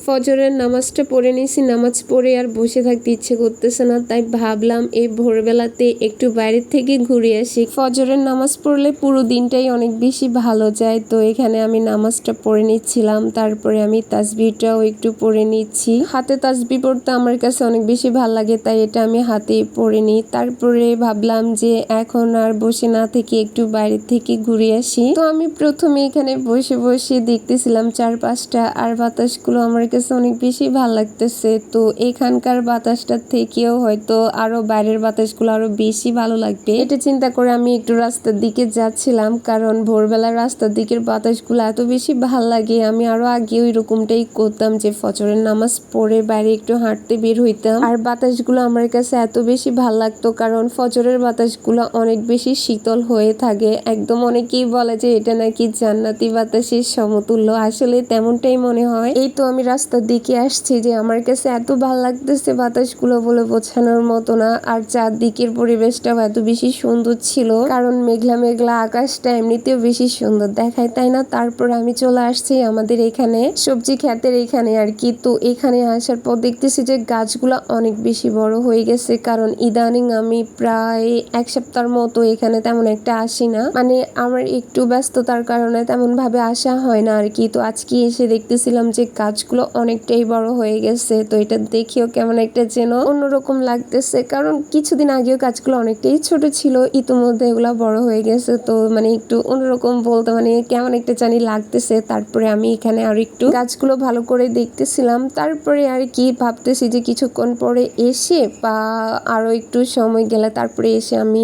ফজরের নামাজটা পড়ে নিয়েছি, নামাজ পড়ে আর বসে থাকতে ইচ্ছে করতেছে না, তাই ভাবলাম এই ভোরবেলাতে একটু বাইরের থেকে ঘুরে আসি। ফজরের নামাজ পড়লে পুরো দিনটাই অনেক বেশি ভালো যায়। তো এখানে আমি নামাজটা পড়ে নিচ্ছিলাম, তারপরে আমি তাসবিহটাও একটু পড়ে নিচ্ছি। হাতে তাসবিহ পড়তে আমার কাছে অনেক বেশি ভালো লাগে, তাই এটা আমি হাতে পড়ে নিই। তারপরে ভাবলাম যে এখন আর বসে না থেকে একটু বাইরে থেকে ঘুরে আসি। তো আমি প্রথমে এখানে বসে বসে দেখতেছিলাম চারপাশটা, আর বাতাসগুলো আমার কাছে অনেক বেশি ভালো লাগতেছে। তো এখানকার বাতাসটার থেকেও হয়তো আরো বাইরের বাতাসগুলো আরো বেশি ভালো লাগবে, এটা চিন্তা করে আমি একটু রাস্তার দিকে যাচ্ছিলাম, কারণ ভোরবেলার রাস্তার দিকের বাতাসগুলো এত বেশি ভালো লাগে। আমি আরো আগে ওই রকমটাই করতাম যে ফজরের নামাজ পড়ে বাইরে একটু হাঁটতে বের হইতাম, আর বাতাসগুলো আমার কাছে এত বেশি ভালো লাগতো, কারণ ফজরের বাতাসগুলো অনেক বেশি শীতল হয়ে থাকে। একদম অনেকেই বলে যে এটা নাকি জান্নাতি বাতাসের সমতুল্য, আসলে তেমনটাই মনে হয়। এই তো আমি রাস্তার দিকে আসছি, যে আমার কাছে এত ভালো লাগতেছে বাতাসগুলো বলে বোঝানোর মতো না। আর চারদিকের পরিবেশটাও এত বেশি সুন্দর ছিল, কারণ মেঘলা মেঘলা আকাশটা এমনিতেও বেশি সুন্দর দেখায়, তাই না? তারপর আমি চলে আসছি আমাদের এখানে সবজি ক্ষেতের এখানে আর কি। তো এখানে আসার পর দেখতেছি যে গাছগুলো অনেক বেশি বড় হয়ে গেছে, কারণ ইদানিং আমি প্রায় এক সপ্তাহের মতো এখানে তেমন একটা আসি না, মানে আমার একটু ব্যস্ততার কারণে তেমন ভাবে আসা হয় না আর কি। তো আজকে এসে দেখতেছিলাম যে গাছগুলো অনেকটাই বড় হয়ে গেছে। তো এটা দেখেও কেমন একটা যেন অন্যরকম লাগতেছে, কারণ কিছুদিন আগেও গাছগুলো অনেকটাই ছোট ছিল, ইতিমধ্যে এগুলো বড় হয়ে গেছে। তো মানে একটু অন্যরকম বলতে মানে কেমন একটা জানি লাগতেছে। তারপরে আমি এখানে আর একটু গাছগুলো ভালো করে দেখতেছিলাম, তারপরে আর কি ভাবতেছি যে কিছুক্ষণ পরে এসে বা আরো একটু সময় গেলে তারপরে এসে আমি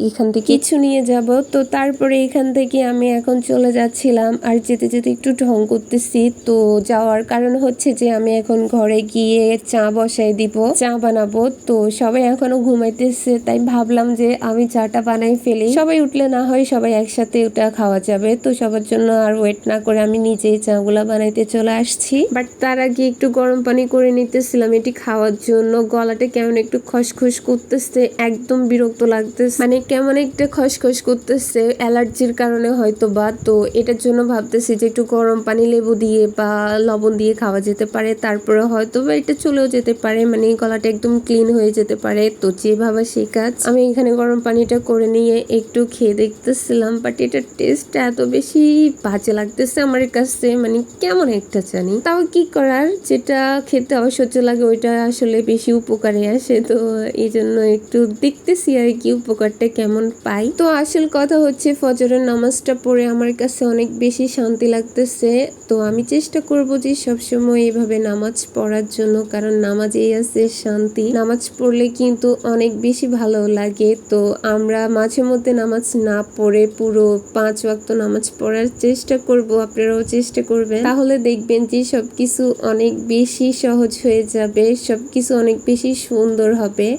এখান থেকে কিছু নিয়ে যাব। তো তারপরে এখান থেকে আমি এখন চলে যাচ্ছিলাম, আর যেতে যেতে একটু ঢং করতেছি। তো যাওয়ার কারণ হচ্ছে যে আমি এখন ঘরে গিয়ে চা বসাই দিব, চা বানাবো। তো সবাই এখনো ঘুমাইতেছে, তাই ভাবলাম যে আমি চাটা বানাই ফেলি, সবাই উঠলে না হয় সবাই একসাথে ওটা খাওয়া যাবে। তো সবার জন্য আর ওয়েট না করে আমি নিজেই চাগুলা বানাইতে চলে আসছি। বাট তার আগে একটু গরম পানি করে নিতেছিলাম এটি খাওয়ার জন্য। গলাটা কেমন একটু খসখস করতেছে, একদম বিরক্ত লাগতেছে, মানে কেমন একটা খসখস করতেছে, অ্যালার্জির কারণে হয়তো বা। তো এটার জন্য ভাবতেছি যে একটু গরম পানি লেবু দিয়ে বা লবণ দিয়ে খাওয়া যেতে পারে, তারপরে হয়তো বা এটা চলেও যেতে পারে, মানে গলাটা একদম ক্লিন হয়ে যেতে পারে। তো যেভাবে সেই কাজ। আমি এখানে গরম পানিটা করে নিয়ে একটু খেয়ে দেখতেছিলাম, বাট এটার টেস্টটা এত বেশি বাজে লাগতেছে আমার কাছে, মানে কেমন একটা জানি। তাও কি করার, যেটা খেতে অসহ্য লাগে ওইটা আসলে বেশি উপকারে আসে। তো এই জন্য একটু দেখতেছি আর কি উপকারটা কেমন পাই। তো আসল কথা হচ্ছে ফজরের নামাজটা পড়ে আমার কাছে অনেক বেশি শান্তি লাগতেছে। তো আমি চেষ্টা করব যে সবসময় এইভাবে নামাজ পড়ার জন্য, কারণ নামাজেই আছে শান্তি। নামাজ পড়লে কিন্তু অনেক বেশি ভালো লাগে। তো আমরা মাঝে মধ্যে নামাজ না পড়ে পুরো 5 ওয়াক্ত নামাজ পড়ার চেষ্টা করব, আপনারাও চেষ্টা করবেন, তাহলে দেখবেন যে সবকিছু অনেক বেশি সহজ হয়ে যাবে, সবকিছু অনেক বেশি সুন্দর হবে।